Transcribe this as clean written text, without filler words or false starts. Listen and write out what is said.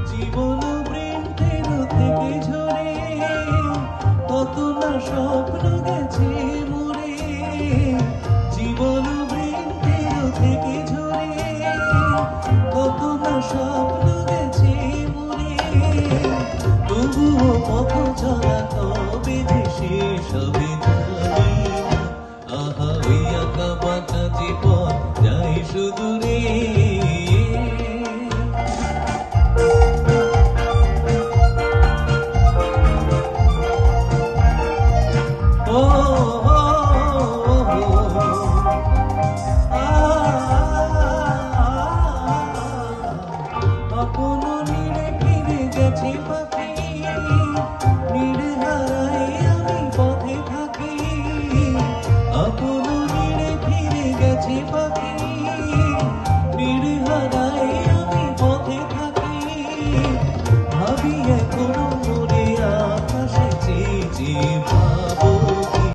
জীবন বৃন্তের থেকে ঝরে কত না স্বপ্ন গেছে মরে, জীবন বৃন্তের থেকে ঝরে কত না স্বপ্ন গেছে মরে, তবুও পথ চলা তবে যে শেষ হবে জানি না। আহা ওই আঁকা বাঁকা জীবন যাই সুদূরে। আপন নিরে ফিরে গেছে।